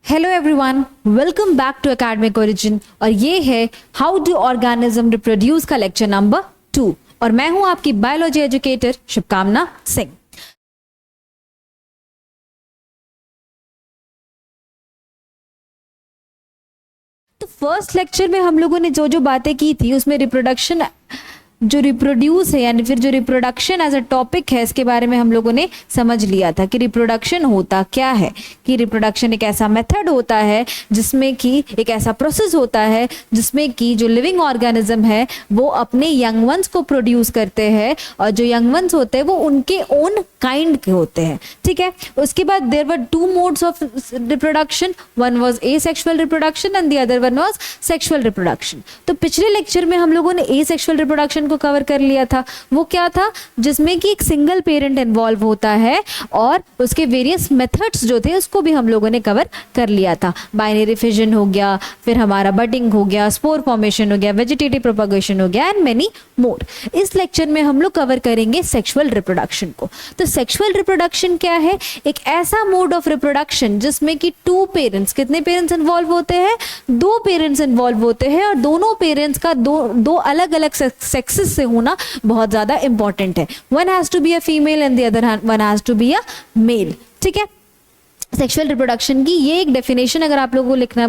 Hello everyone, welcome back to academic origin और ये है हाउ डू ऑर्गेनिज्म रिप्रोड्यूस का लेक्चर नंबर 2 और मैं हूं आपकी बायोलॉजी एजुकेटर शुभकामना सिंह। तो फर्स्ट लेक्चर में हम लोगों ने जो जो बातें की थी उसमें रिप्रोडक्शन जो रिप्रोड्यूस है यानी फिर जो रिप्रोडक्शन एज अ टॉपिक है इसके बारे में हम लोगों ने समझ लिया था कि रिप्रोडक्शन होता क्या है, कि रिप्रोडक्शन एक ऐसा मेथड होता है जिसमें कि एक ऐसा प्रोसेस होता है जिसमें कि जो लिविंग ऑर्गेनिज्म है वो अपने यंग वंस को प्रोड्यूस करते हैं और जो यंग वंस होते हैं वो उनके ओन काइंड के होते हैं। ठीक है, उसके बाद there were two modes of reproduction, one was asexual reproduction and the other one was sexual reproduction. तो पिछले लेक्चर में हम लोगों ने एसेक्सुअल रिप्रोडक्शन को कवर कर लिया था। वो क्या था? जिसमें कि एक सिंगल पेरेंट इन्वॉल्व होता है और उसके वेरियस मेथड्स जो थे उसको भी हम लोगों ने कवर कर लिया था। बाइनरी फिजन हो गया, फिर हमारा बडिंग हो गया, स्पोर फॉर्मेशन हो गया, वेजिटेटिव प्रोपगेशन हो गया एंड मेनी मोर। इस लेक्चर में हम लोग कवर करेंगे सेक्सुअल रिप्रोडक्शन को। तो सेक्सुअल रिप्रोडक्शन क्या है? एक ऐसा मोड ऑफ रिप्रोडक्शन जिसमें कि टू पेरेंट्स, कितने पेरेंट्स इन्वॉल्व होते हैं? दो पेरेंट्स इन्वॉल्व होते हैं और दोनों पेरेंट्स का दो अलग अलग सेक्सेस से होना बहुत ज्यादा इंपॉर्टेंट है। One has to be a female and the other one has to be a male. ठीक है, सेक्सुअल रिप्रोडक्शन की ये एक डेफिनेशन अगर आप लोगों को लिखना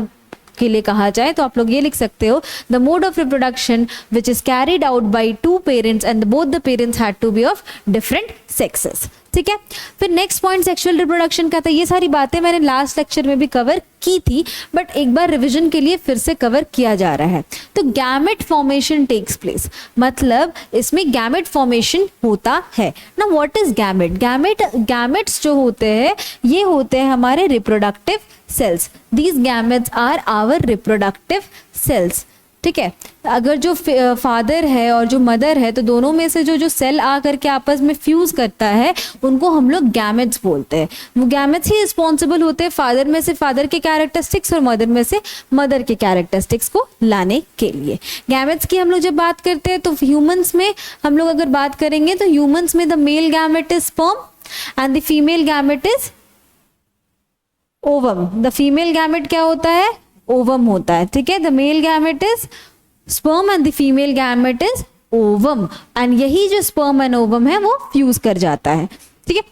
के लिए कहा जाए तो आप लोग ये लिख सकते हो, the mode of reproduction which is carried out by two parents and both the parents had to be of different sexes. ठीक है, फिर नेक्स्ट पॉइंट सेक्सुअल रिप्रोडक्शन का था। ये सारी बातें मैंने लास्ट लेक्चर में भी कवर की थी बट एक बार रिवीजन के लिए फिर से कवर किया जा रहा है। तो गैमेट फॉर्मेशन टेक्स प्लेस, मतलब इसमें गैमेट फॉर्मेशन होता है ना। What is gamete? गैमेट्स जो होते हैं ये होते हैं हमारे reproductive cells. These gametes are our reproductive cells. ठीक है, अगर जो फादर है और जो मदर है तो दोनों में से जो सेल आ करके आपस में फ्यूज करता है उनको हम लोग गैमेट्स बोलते हैं। वो गैमेट्स ही रिस्पॉन्सिबल होते हैं फादर में से फादर के कैरेक्टरिस्टिक्स और मदर में से मदर के कैरेक्टरिस्टिक्स को लाने के लिए। गैमेट्स की हम लोग जब बात करते हैं तो ह्यूमंस में हम लोग अगर बात करेंगे तो ह्यूमंस में the male gamete is sperm and the female gamete is ovum. The female gamete क्या होता है? ओवम होता है। ठीक है, the male gamete is sperm and the female gamete is ovum and यही जो स्पर्म एंड ओवम है वो फ्यूज कर जाता है। ठीक है,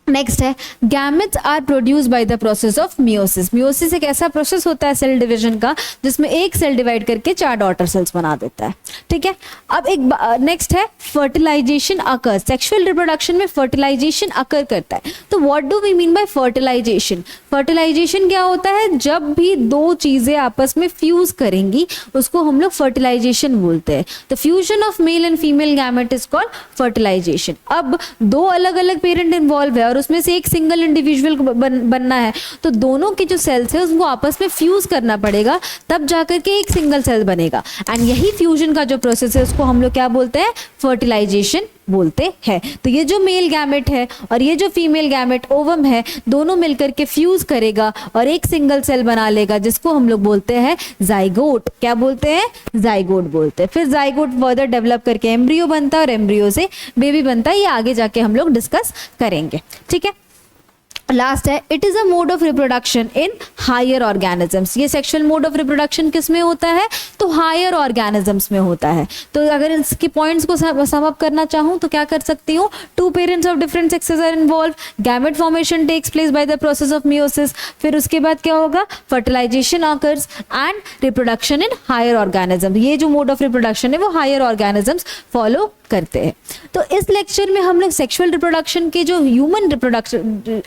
नेक्स्ट है gametes are produce by the process of meiosis. Meiosis एक ऐसा प्रोसेस होता है सेल डिवीजन का जिसमें एक सेल डिवाइड करके 4 डॉटर सेल्स बना देता है। ठीक है, अब एक नेक्स्ट है फर्टिलाइजेशन अकर। सेक्सुअल रिप्रोडक्शन में फर्टिलाइजेशन अकर करता है। तो what do we mean by fertilisation? Fertilisation क्या होता है? जब भी दो चीजें आपस में फ्यूज करेंगी उसको हम लोग फर्टिलाइजेशन बोलते हैं। The fusion of male and female gamete is called fertilisation. अब दो अलग अलग पेरेंट इन्वॉल्व है और उसमें से एक सिंगल इंडिविजुअल बनना है तो दोनों के जो सेल्स है उसको आपस में फ्यूज करना पड़ेगा तब जाकर के एक सिंगल सेल बनेगा एंड यही फ्यूजन का जो प्रोसेस है उसको हम लोग क्या बोलते हैं? फर्टिलाइजेशन बोलते हैं। तो ये जो मेल गैमेट है और ये जो फीमेल गैमेट ओवम है दोनों मिलकर के फ्यूज करेगा और एक सिंगल सेल बना लेगा जिसको हम लोग बोलते हैं जाइगोट। क्या बोलते हैं? जाइगोट बोलते हैं। फिर जाइगोट फर्दर डेवलप करके एम्ब्रियो बनता है और एम्ब्रियो से बेबी बनता है। ये आगे जाके हम लोग डिस्कस करेंगे। ठीक है, लास्ट है it is a mode of reproduction in higher organisms. ये सेक्सुअल मोड ऑफ रिप्रोडक्शन किस में होता है? तो हायर ऑर्गेनिजम्स में होता है। तो अगर इसके पॉइंट्स को सम अप करना चाहूँ तो क्या कर सकती हूँ? Two parents of different sexes are involve, gamete formation takes place by the process of meiosis, फिर उसके बाद क्या होगा? Fertilisation occurs and reproduction in higher organisms. ये जो मोड ऑफ रिप्रोडक्शन है वो हायर ऑर्गेनिजम्स फॉलो करते हैं। तो इस लेक्चर में हम लोग सेक्सुअल रिप्रोडक्शन के जो ह्यूमन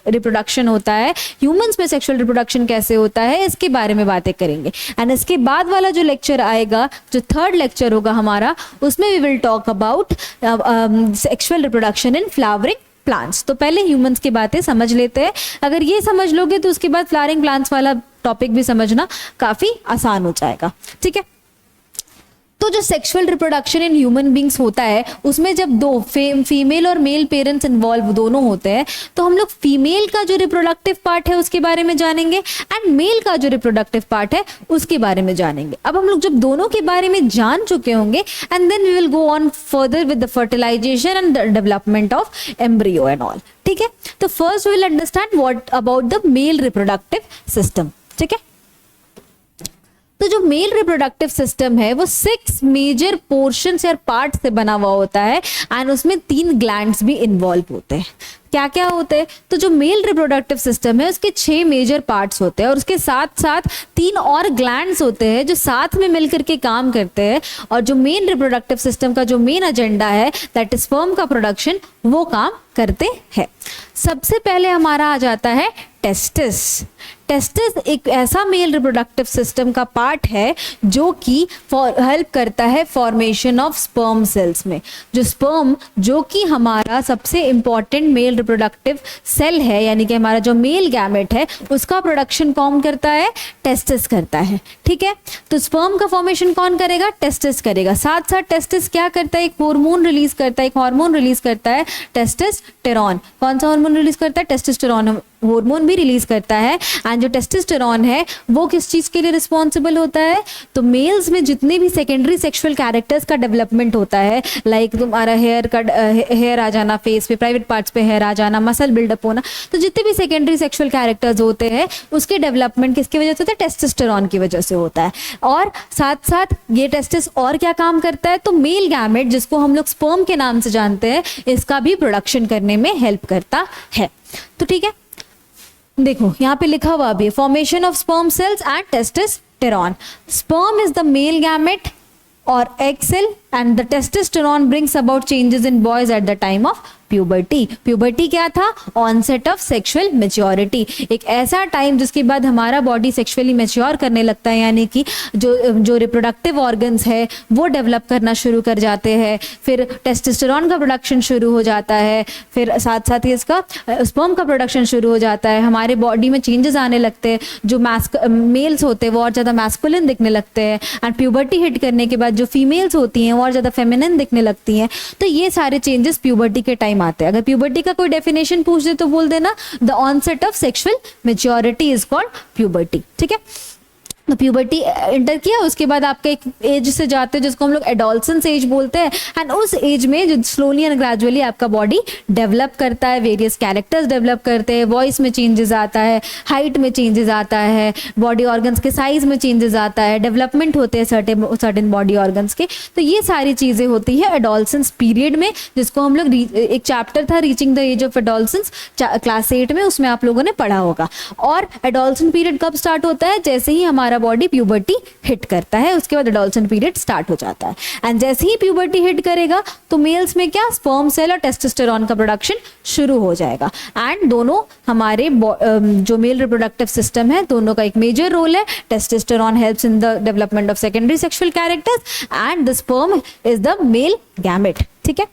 रिप्रोडक्शन होता है, ह्यूमंस में सेक्सुअल रिप्रोडक्शन कैसे होता है इसके बारे में बातें करेंगे एंड इसके बाद वाला जो लेक्चर आएगा जो थर्ड लेक्चर होगा हमारा उसमें we will talk about sexual reproduction in flowering plants. तो पहले ह्यूमंस की बातें समझ लेते हैं। अगर ये समझ लोगे तो उसके बाद फ्लावरिंग प्लांट्स वाला टॉपिक भी समझना काफी आसान हो जाएगा। ठीक है, तो जो sexual reproduction in human beings होता है उसमें जब दो फीमेल और मेल पेरेंट्स इन्वॉल्व दोनों होते हैं तो हम लोग फीमेल का जो रिप्रोडक्टिव पार्ट है उसके बारे में जानेंगे एंड मेल का जो रिप्रोडक्टिव पार्ट है उसके बारे में जानेंगे। अब हम लोग जब दोनों के बारे में जान चुके होंगे and then we will go on further with the fertilisation and development of embryo and all. ठीक है, तो first we will understand what about the male reproductive system. ठीक है। तो जो मेल रिप्रोडक्टिव सिस्टम है वो 6 मेजर पोर्शन या पार्ट से बना हुआ होता है एंड उसमें 3 ग्लैंड्स भी इन्वॉल्व होते हैं। क्या क्या होते हैं? तो जो मेल रिप्रोडक्टिव सिस्टम है उसके 6 मेजर पार्ट्स होते हैं और उसके साथ साथ 3 और ग्लैंड्स होते हैं जो साथ में मिलकर के काम करते हैं। और जो मेन रिप्रोडक्टिव सिस्टम का जो मेन एजेंडा है दैट इज स्पर्म का प्रोडक्शन, वो काम करते हैं। सबसे पहले हमारा आ जाता है टेस्टिस। टेस्टिस एक ऐसा मेल रिप्रोडक्टिव सिस्टम का पार्ट है जो कि हेल्प करता है फॉर्मेशन ऑफ स्पर्म सेल्स में। जो स्पर्म जो कि हमारा सबसे इंपॉर्टेंट मेल रिप्रोडक्टिव सेल है, यानी कि हमारा जो मेल गैमेट है उसका प्रोडक्शन कौन करता है? टेस्टिस करता है। ठीक है, तो स्पर्म का फॉर्मेशन कौन करेगा? टेस्टिस करेगा। साथ साथ टेस्टिस क्या करता है? एक हार्मोन रिलीज करता है, एक हार्मोन रिलीज करता है टेस्टोस्टेरोन। कौन सा हार्मोन रिलीज करता है? टेस्टोस्टेरोन हार्मोन भी रिलीज करता है। एंड जो टेस्टोस्टेरोन है वो किस चीज के लिए रिस्पॉन्सिबल होता है? तो मेल्स में जितने भी सेकेंडरी सेक्सुअल कैरेक्टर्स का डेवलपमेंट होता है, लाइक तुम्हारा हेयर आ जाना फेस पे, प्राइवेट पार्ट्स पे हेयर आ जाना, मसल बिल्डअप होना, तो जितने भी सेकेंडरी सेक्सुअल कैरेक्टर्स होते हैं उसके डेवलपमेंट किसकी वजह से होता है? टेस्टोस्टेरोन की वजह से होता है। और साथ साथ ये टेस्टिस और क्या काम करता है? तो मेल गैमेट जिसको हम लोग स्पर्म के नाम से जानते हैं, इसका भी प्रोडक्शन करने में हेल्प करता है। तो ठीक है, देखो यहाँ पे लिखा हुआ भी है formation of sperm cells and testosterone. Sperm is the male gamete और egg cell and the testosterone brings about changes in boys at the time of puberty. Puberty क्या था? ऑनसेट ऑफ सेक्सुअल मेच्योरिटी, एक ऐसा time जिसके बाद हमारा body sexually mature करने लगता है, यानी कि जो रिप्रोडक्टिव ऑर्गन्स है वो डेवलप करना शुरू कर जाते हैं। फिर टेस्टोस्टेरोन का प्रोडक्शन शुरू हो जाता है, फिर साथ साथ ही इसका स्पर्म का प्रोडक्शन शुरू हो जाता है। हमारे बॉडी में चेंजेस आने लगते हैं, जो मेल्स होते हैं वो और ज़्यादा मैस्कुलिन दिखने लगते हैं एंड प्यूबर्टी हिट करने के बाद जो फीमेल्स होती हैं वो और ज़्यादा फेमिनिन दिखने लगती हैं। तो ये सारे चेंजेस प्यूबर्टी के टाइम आते हैं। अगर प्यूबर्टी का कोई डेफिनेशन पूछ दे तो बोल देना the onset of sexual maturity is called puberty. ठीक है, तो प्यूबर्टी एंटर किया, उसके बाद आपके एक एज से जाते हैं जिसको हम लोग एडोलसेंस एज बोलते हैं। एंड उस एज में जो स्लोली एंड ग्रेजुअली आपका बॉडी डेवलप करता है, वेरियस कैरेक्टर्स डेवलप करते हैं, वॉइस में चेंजेस आता है, हाइट में चेंजेस आता है, बॉडी ऑर्गन्स के साइज में चेंजेस आता है, डेवलपमेंट होते हैं सर्टेन बॉडी ऑर्गन्स के। तो ये सारी चीज़ें होती है एडोलसेंस पीरियड में, जिसको हम लोग एक चैप्टर था reaching the age of adolescence class 8 में, उसमें आप लोगों ने पढ़ा होगा। और एडोलसेंस पीरियड कब स्टार्ट होता है? जैसे ही हमारा बॉडी प्यूबर्टी हिट करता है, उसके बाद एडोलसेंट पीरियड स्टार्ट हो जाता है। एंड जैसे ही प्यूबर्टी हिट करेगा तो मेल्स में क्या? स्पर्म सेल और टेस्टोस्टेरोन का प्रोडक्शन शुरू हो जाएगा। एंड दोनों हमारे जो मेल रिप्रोडक्टिव सिस्टम है दोनों का एक मेजर रोल है। Testosterone helps in the development of secondary sexual characters and the sperm is the male gamete. ठीक है,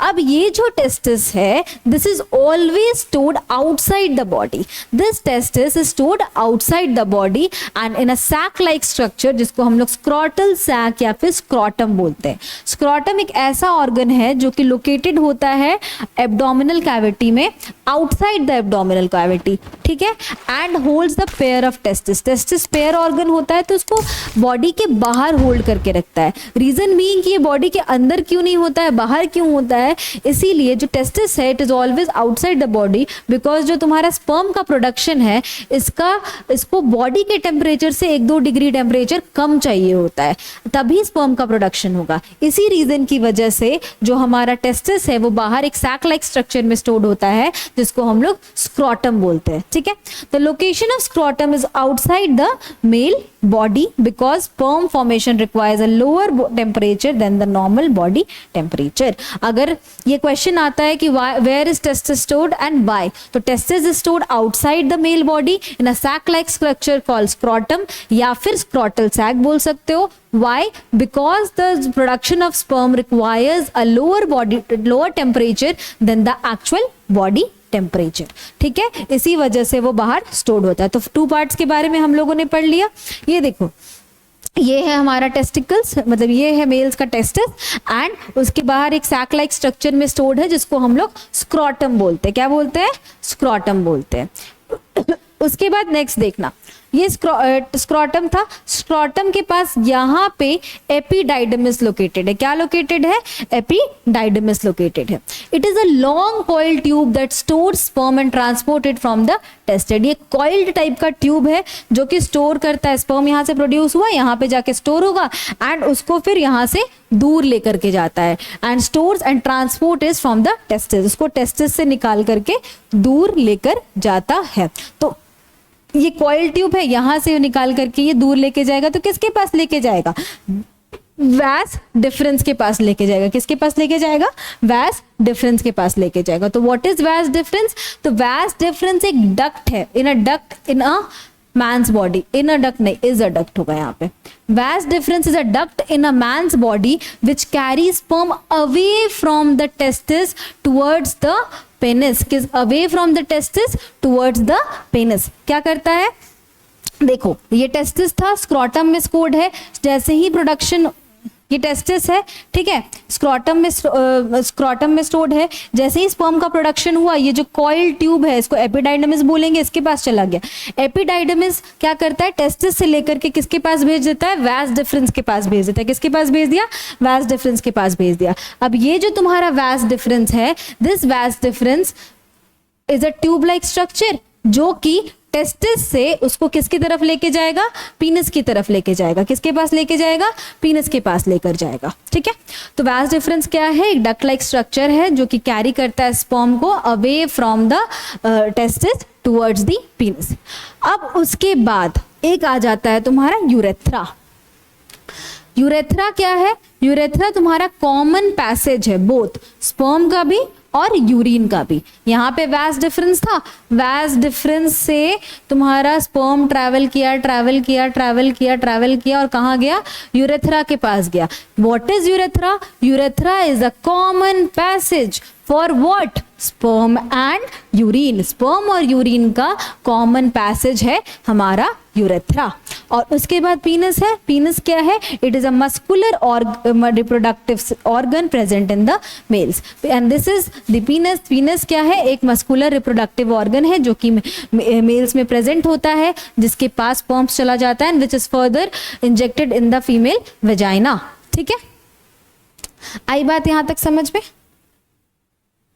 अब ये जो टेस्टिस है this is always stored outside the body. This testis is stored outside the body and in a sac like structure जिसको हम लोग scrotal sac या फिर स्क्रॉटम बोलते हैं। स्क्रॉटम एक ऐसा ऑर्गन है जो कि लोकेटेड होता है एब्डोमिनल कैविटी में, आउटसाइड द एब्डोमिनल कैविटी। ठीक है, and holds the pair of testis. Testis pair organ होता है तो उसको बॉडी के बाहर होल्ड करके रखता है। रीजन बीइंग कि ये बॉडी के अंदर क्यों नहीं होता है, बाहर क्यों होता है? इसीलिए जो टेस्टिस है it is always outside the body, because जो तुम्हारा स्पर्म का प्रोडक्शन है इसको बॉडी के टेम्परेचर से 1-2 डिग्री टेम्परेचर कम चाहिए होता है, तभी स्पर्म का प्रोडक्शन होगा। इसी रीजन की वजह से जो हमारा टेस्टिस है वो बाहर एक सैक लाइक स्ट्रक्चर में स्टोर्ड होता है जिसको हम लोग स्क्रॉटम बोलते हैं। ठीक है, the location of scrotum is outside the male body because sperm formation requires a lower temperature than the normal body temperature. अगर ये क्वेश्चन आता है कि where is testis stored and why, तो testis is stored outside the male body in a sac like structure called scrotum या फिर scrotal sac बोल सकते हो. Why? Because the production of sperm requires a lower temperature than the actual body temperature. ठीक है, इसी वजह से वो बाहर स्टोर्ड होता है. तो 2 पार्ट्स के बारे में हम लोगों ने पढ़ लिया. ये देखो, ये है हमारा टेस्टिकल्स, मतलब ये है मेल्स का टेस्टिस एंड उसके बाहर एक सैक लाइक स्ट्रक्चर में स्टोर्ड है जिसको हम लोग स्क्रॉटम बोलते हैं. क्या बोलते हैं? स्क्रॉटम बोलते हैं. उसके बाद नेक्स्ट देखना, ये स्क्रोटम था, स्क्रोटम के पास यहाँ पे एपिडाइडमिस लोकेटेड है। क्या लोकेटेड है? एपिडाइडमिस लोकेटेड है। It is a long coiled tube that stores sperm and transported from the tested. ये कॉइल्ड टाइप का ट्यूब है जो कि स्टोर करता है, स्पर्म यहाँ से प्रोड्यूस हुआ, यहाँ पे जाके स्टोर होगा एंड उसको फिर यहाँ से दूर लेकर के जाता है, and stores and transport is from the testis, उसको टेस्टिस से निकाल करके दूर लेकर जाता है। तो ये कॉइल ट्यूब है, यहां से निकाल करके ये दूर लेके जाएगा, तो किसके पास लेके जाएगा? वैस डिफरेंस के पास लेके जाएगा। किसके पास लेके जाएगा? वैस डिफरेंस के पास लेके जाएगा। तो व्हाट इज वैस डिफरेंस? तो वैस डिफरेंस एक डक्ट है, इन अ man's body, in a duct नहीं, is a duct होगा यहाँ पे। Vas deferens is a duct in a man's body which carries sperm away from the testis towards the penis. किस away from the testis towards the penis क्या करता है? देखो ये टेस्टिस था, स्क्रोटम में स्टोर्ड है, जैसे ही प्रोडक्शन, ये टेस्टिस है, ठीक है, स्क्रोटम में स्टोर्ड है, जैसे ही स्पर्म का प्रोडक्शन हुआ, ये जो कॉइल ट्यूब है इसको एपिडाइडमिस बोलेंगे, इसके पास चला गया। एपिडाइडमिस क्या करता है? टेस्टिस से लेकर के किसके पास भेज देता है? वैस डिफरेंस के पास भेज देता है। किसके पास भेज दिया? वैस डिफरेंस के पास भेज दिया। अब ये जो तुम्हारा वैस डिफरेंस है, दिस वैस difference is a tube like structure जो कि टेस्टिस से उसको किसकी तरफ लेके जाएगा? पीनस की तरफ लेके जाएगा। किसके पास लेके जाएगा? पीनस के पास लेकर जाएगा। ठीक है, तो वैस डिफरेंस क्या है? एक डक्ट लाइक स्ट्रक्चर है जो कि कैरी करता है स्पर्म को away from the testis towards the पीनस। अब उसके बाद एक आ जाता है तुम्हारा यूरेथ्रा। यूरेथ्रा क्या है? यूरेथ्रा तुम्हारा कॉमन पैसेज है, बोथ स्पर्म का भी और यूरिन का भी। यहाँ पे वैस डिफरेंस था, वैस डिफरेंस से तुम्हारा स्पर्म ट्रैवल किया और कहाँ गया? यूरेथ्रा के पास गया। What is urethra? Urethra is a common passage for what? Sperm and urine. Sperm और यूरिन का कॉमन पैसेज है हमारा यूरेथ्रा। और उसके बाद पीनस है। पीनस क्या है? It is a muscular reproductive organ present in the mails, and this is the पीनस। पीनस क्या है? एक मस्कुलर रिप्रोडक्टिव ऑर्गन है जो कि मेल्स में प्रेजेंट होता है, जिसके पास स्पर्म्स चला जाता है, and which is further injected in the female vagina. ठीक है, आई बात यहां तक समझ में?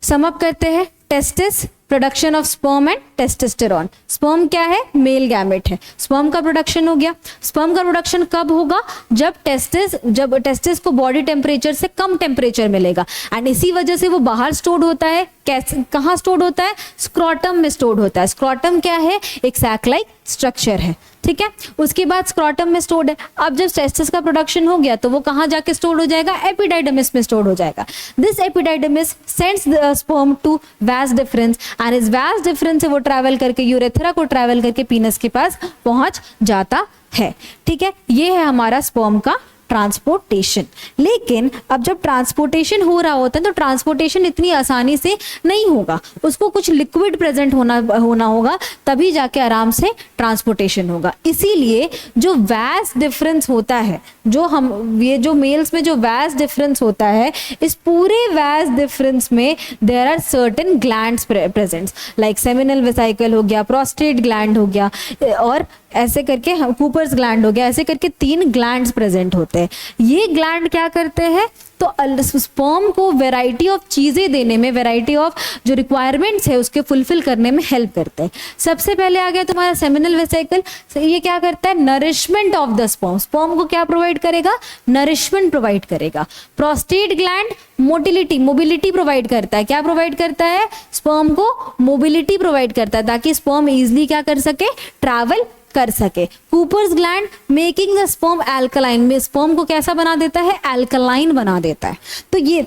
सम अप करते हैं। Testis, production of sperm and testosterone. Sperm क्या है? मेल गैमेट है। स्पर्म का प्रोडक्शन हो गया। स्पर्म का प्रोडक्शन कब होगा? जब टेस्टिस को बॉडी टेम्परेचर से कम टेम्परेचर मिलेगा, एंड इसी वजह से वो बाहर स्टोर्ड होता है। कैसे, कहाँ स्टोर्ड होता है? स्क्रोटम में स्टोर्ड होता है। स्क्रोटम क्या है? एक सैक लाइक स्ट्रक्चर है। ठीक है, उसके बाद स्क्रोटम में स्टोर्ड है। अब जब टेस्टिस का प्रोडक्शन हो गया तो वो कहाँ जाके स्टोर्ड हो जाएगा? एपिडाइडमिस में स्टोर्ड हो जाएगा। This epididymis sends the sperm to vas deferens, and इस वैस डिफरेंस से वो ट्रैवल करके यूरेथ्रा को ट्रैवल करके पीनस के पास पहुंच जाता है। ठीक है, ये है हमारा स्पर्म का ट्रांसपोर्टेशन। लेकिन अब जब ट्रांसपोर्टेशन हो रहा होता है तो ट्रांसपोर्टेशन इतनी आसानी से नहीं होगा, उसको कुछ लिक्विड प्रेजेंट होना होगा, तभी जाके आराम से ट्रांसपोर्टेशन होगा। इसीलिए जो वैस डिफरेंस होता है, ये जो मेल्स में जो वैस डिफरेंस होता है, इस पूरे वैस डिफरेंस में there are certain glands presents, like seminal vesicle हो गया, प्रोस्टेट ग्लैंड हो गया, और ऐसे करके कूपर्स ग्लैंड हो गया, ऐसे करके 3 ग्लैंड्स प्रेजेंट होते हैं। ये ग्लैंड क्या करते हैं? तो स्पर्म को वैरायटी ऑफ चीजें देने में, वैरायटी ऑफ जो रिक्वायरमेंट्स है उसके फुलफिल करने में हेल्प करते हैं। सबसे पहले आ गया तुम्हारा सेमिनल वेसिकल। ये क्या करता है? Nourishment of the sperm. Sperm को क्या प्रोवाइड करेगा? नरिशमेंट प्रोवाइड करेगा। प्रोस्टेट ग्लैंड मोबिलिटी प्रोवाइड करता है। क्या प्रोवाइड करता है? स्पर्म को मोबिलिटी प्रोवाइड करता है, ताकि स्पर्म इजिली क्या कर सके? ट्रैवल कर सके। Cooper's gland making the sperm alkaline, में स्पर्म को कैसा बना देता है? एल्कलाइन बना देता है।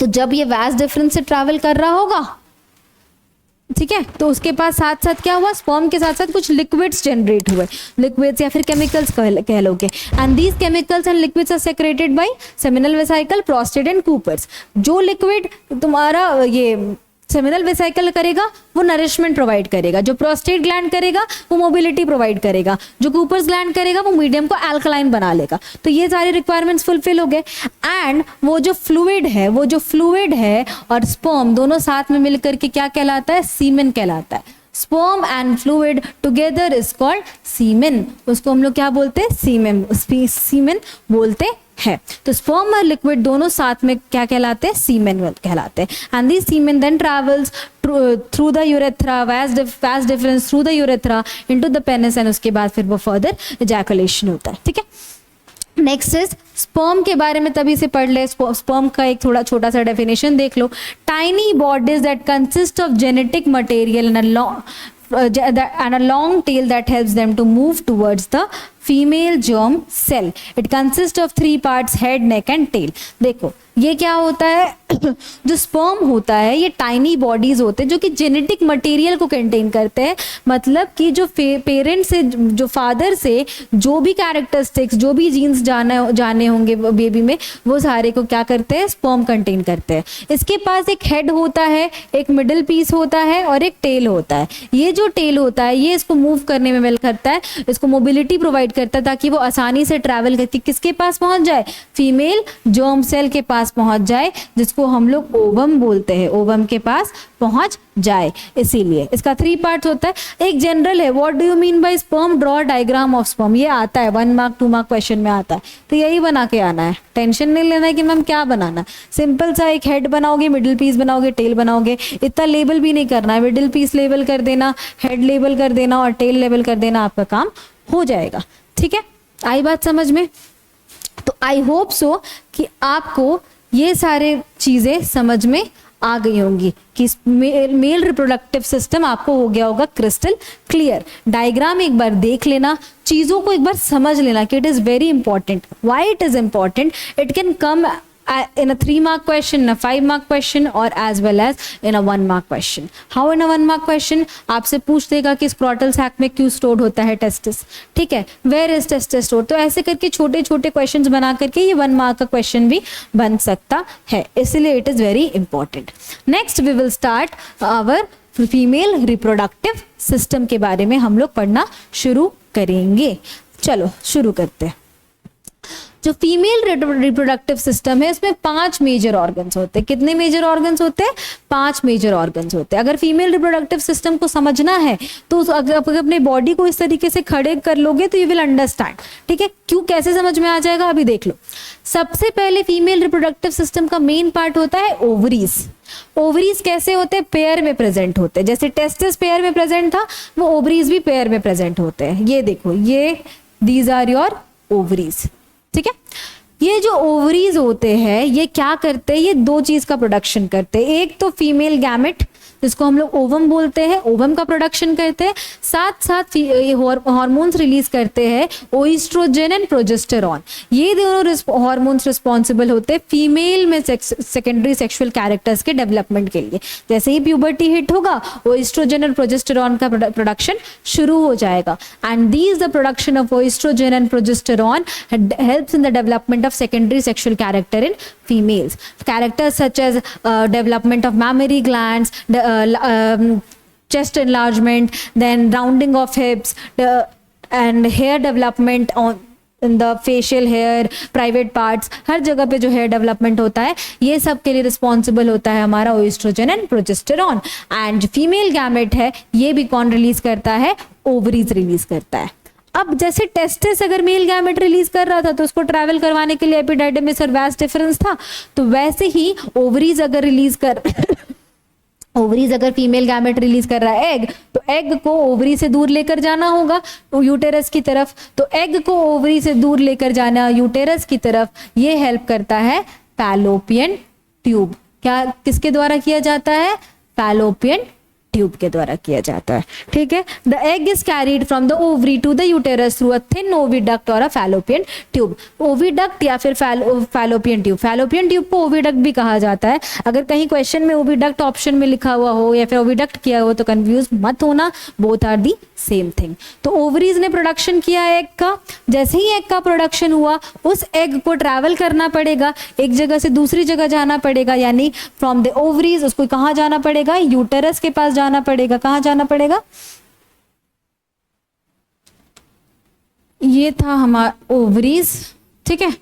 तो जब ये वैस डिफरेंस से ट्रैवल कर रहा होगा, ठीक है, तो उसके पास साथ साथ क्या हुआ? स्पर्म के साथ साथ कुछ लिक्विड्स जनरेट हुए, लिक्विड्स या फिर केमिकल्स कह लोगे, and these chemicals and liquids are secreted by seminal vesicle, prostate and Cooper's. जो लिक्विड तुम्हारा ये सेमिनल वेसिकल करेगा वो नरिशमेंट प्रोवाइड करेगा, जो प्रोस्टेट ग्लैंड करेगा वो मोबिलिटी प्रोवाइड करेगा, जो कूपर्स ग्लैंड करेगा वो मीडियम को अल्कलाइन बना लेगा। तो ये सारे रिक्वायरमेंट्स फुलफिल हो गए, एंड वो जो फ्लूइड है और स्पर्म दोनों साथ में मिलकर के क्या कहलाता है? सीमेन कहलाता है। Sperm and fluid together is called semen. उसको हम लोग क्या बोलते हैं? सीमेन बोलते है। तो स्पर्म और लिक्विड दोनों साथ में क्या कहलाते हैं? सीमेन कहलाते हैं। And this semen then travels through the urethra, vas deferens through the urethra into the penis, एंड उसके बाद फिर वो फर्दर इजैकुलेशन होता है। ठीक है, नेक्स्ट इज स्पर्म के बारे में तभी से पढ़ ले। स्पर्म का एक थोड़ा छोटा सा डेफिनेशन देख लो। Tiny bodies that consist of genetic material and a long tail that helps them to move towards the female germ cell. It consists of 3 parts, head, neck and tail. देखो ये क्या होता है? जो स्पर्म होता है ये टाइनी बॉडीज होते हैं जो कि जेनेटिक मटेरियल को कंटेन करते हैं। मतलब कि जो पेरेंट से, जो फादर से जो भी कैरेक्टरिस्टिक्स, जो भी जीन्स जाने होंगे बेबी में, वो सारे को क्या करते हैं? स्पर्म कंटेन करते हैं। इसके पास एक हेड होता है, एक मिडिल पीस होता है और एक टेल होता है। ये जो टेल होता है ये इसको मूव करने में हेल्प करता है, इसको मोबिलिटी प्रोवाइड करता है ताकि वो आसानी से ट्रैवल करके किसके पास पहुंच जाए? फीमेल जर्म सेल के पास पहुंच जाए, जिसको हम लोग ओवम बोलते हैं, ओवम के पास पहुंच जाए। इसीलिए इसका 3 पार्ट्स होता है। एक जनरल है, what do you mean by sperm, draw diagram of sperm. ये आता है 1 मार्क 2 मार्क क्वेश्चन में आता है, तो यही बना के आना है। टेंशन नहीं लेना है कि मैम क्या बनाना। सिंपल सा एक हेड बनाओगे, मिडिल पीस बनाओगे, टेल बनाओगे। इतना लेबल भी नहीं करना है, मिडिल पीस लेबल कर देना, हेड लेबल कर देना और टेल लेबल कर देना, आपका काम हो जाएगा। ठीक है, आई बात समझ में? तो आई होप सो कि आपको ये सारे चीजें समझ में आ गई होंगी कि मेल रिप्रोडक्टिव सिस्टम आपको हो गया होगा क्रिस्टल क्लियर। डायग्राम एक बार देख लेना, चीजों को एक बार समझ लेना कि it is very important. Why it is important? It can come in a 3 mark question, in a 5 mark question or as well as in a 1 mark question. How in a 1 mark question? आपसे पूछ देगा कि scrotal sac में क्यों stored होता है testis. ठीक है, वेयर इज टेस्टिस स्टोर्ड। तो ऐसे करके छोटे छोटे क्वेश्चंस बना करके ये 1 मार्क का क्वेश्चन भी बन सकता है, इसलिए it is very important. Next we will start our female reproductive system के बारे में हम लोग पढ़ना शुरू करेंगे। चलो शुरू करते हैं। जो फीमेल रिप्रोडक्टिव सिस्टम है इसमें 5 मेजर ऑर्गन्स होते हैं। कितने मेजर ऑर्गन्स होते हैं? 5 मेजर ऑर्गन्स होते हैं। अगर फीमेल रिप्रोडक्टिव सिस्टम को समझना है तो अगर अपने बॉडी को इस तरीके से खड़े कर लोगे तो यू विल अंडरस्टैंड। ठीक है, क्यों कैसे समझ में आ जाएगा अभी देख लो। सबसे पहले फीमेल रिप्रोडक्टिव सिस्टम का मेन पार्ट होता है ओवरीज। ओवरीज कैसे होते हैं? पेयर में प्रेजेंट होते हैं। जैसे टेस्टिस पेयर में प्रेजेंट था, वो ओवरीज भी पेयर में प्रेजेंट होते हैं। ये देखो, ये दीज आर योर ओवरीज। ठीक है, ये जो ओवरीज होते हैं ये क्या करते हैं? ये 2 चीज का प्रोडक्शन करते हैं। एक तो फीमेल गैमेट जिसको हम लोग ओवम बोलते हैं, ओवम का प्रोडक्शन करते हैं। साथ साथ ये हार्मोन्स रिलीज करते हैं, ओएस्ट्रोजन एंड प्रोजेस्टेरॉन। ये दोनों हार्मोन्स रिस्पॉन्सिबल होते हैं फीमेल में सेकेंडरी सेक्सुअल कैरेक्टर्स के डेवलपमेंट के लिए। जैसे ही प्यूबर्टी हिट होगा, ओएस्ट्रोजन और प्रोजेस्टेरॉन का प्रोडक्शन शुरू हो जाएगा। And these the production of oestrogen and progesterone helps in the development of secondary sexual character in females. Characters such as development of mammary glands, chest enlargement, then rounding of hips, and hair development in the facial hair, private parts, हर जगह पे जो hair development होता है ये सब के लिए responsible होता है हमारा oestrogen and progesterone. And female gamete है ये भी कौन रिलीज करता है? ओवरीज रिलीज करता है। अब जैसे टेस्टिस अगर मेल गैमेट रिलीज कर रहा था तो उसको ट्रैवल करवाने के लिए एपिडाइडमिस और वास डिफरेंस था, तो वैसे ही ओवरीज अगर रिलीज कर ओवरीज अगर फीमेल गैमेट रिलीज कर रहा है एग, तो एग को ओवरी से दूर लेकर जाना होगा यूटेरस की तरफ। तो एग को ओवरी से दूर लेकर जाना यूटेरस की तरफ, ये हेल्प करता है फैलोपियन ट्यूब। क्या किसके द्वारा किया जाता है? फैलोपियन ट्यूब के द्वारा किया जाता है। ठीक है, the egg is carried from the ovary to the uterus through a thin oviduct और अ फैलोपियन ट्यूब। ओविडक्ट या फिर फैलोपियन ट्यूब, फैलोपियन ट्यूब को ओविडक्ट भी कहा जाता है। अगर कहीं क्वेश्चन में ओविडक्ट ऑप्शन में लिखा हुआ हो या फिर ओविडक्ट किया हो तो कंफ्यूज मत होना, both are the same thing. तो ओवरीज ने प्रोडक्शन किया एग का, जैसे ही एग का प्रोडक्शन हुआ उस एग को ट्रैवल करना पड़ेगा, एक जगह से दूसरी जगह जाना पड़ेगा, यानी फ्रॉम द ओवरीज उसको कहाँ जाना पड़ेगा? यूटेरस के पास जाना पड़ेगा। कहाँ जाना पड़ेगा? ये था हमारा ओवरीज। ठीक है,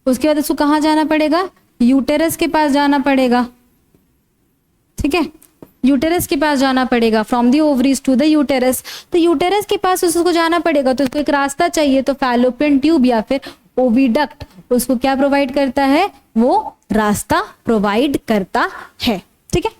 उसके बाद उसको कहाँ जाना पड़ेगा? यूटेरस के पास जाना पड़ेगा। ठीक है, यूटेरस के पास जाना पड़ेगा, from the ovaries to the uterus. तो यूटेरस के पास उसको जाना पड़ेगा, तो उसको एक रास्ता चाहिए, तो फैलोपियन ट्यूब या फिर ओविडक्ट उसको क्या प्रोवाइड करता है, वो रास्ता प्रोवाइड करता है। ठीक है,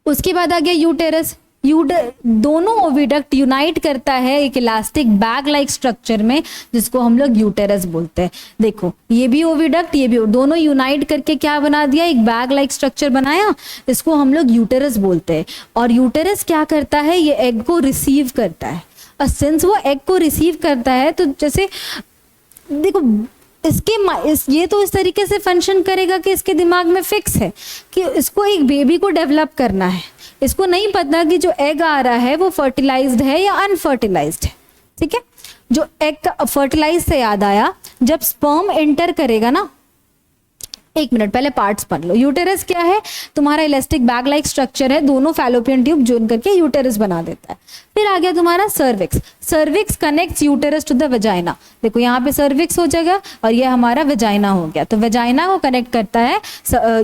उसके बाद आ गया यूटेरस। दोनों ओविडक्ट यूनाइट करता है एक इलास्टिक बैग लाइक स्ट्रक्चर में, जिसको हम लोग यूटेरस बोलते हैं। देखो ये भी ओविडक्ट, ये भी, दोनों यूनाइट करके क्या बना दिया, एक बैग लाइक स्ट्रक्चर बनाया, इसको हम लोग यूटेरस बोलते हैं। और यूटेरस क्या करता है, ये एग को रिसीव करता है। और सिंस वो एग को रिसीव करता है, तो जैसे देखो ये तो इस तरीके से फंक्शन करेगा कि इसके दिमाग में फिक्स है कि इसको एक बेबी को डेवलप करना है। इसको नहीं पता कि जो एग आ रहा है वो फर्टिलाइज्ड है या अनफर्टिलाइज्ड है। ठीक है, जो एग फर्टिलाइज से याद आया, जब स्पर्म एंटर करेगा ना, एक मिनट पहले पार्ट्स पढ़ लो। यूटेरस क्या है, तुम्हारा इलास्टिक बैग लाइक स्ट्रक्चर है, दोनों फैलोपियन ट्यूब जोन करके यूटेरस बना देता है। फिर आ गया तुम्हारा cervix. Cervix connects uterus to the vagina. देखो यहाँ पे सर्विक्स हो जाएगा और ये हमारा वेजाइना हो गया। तो वेजाइना को कनेक्ट करता है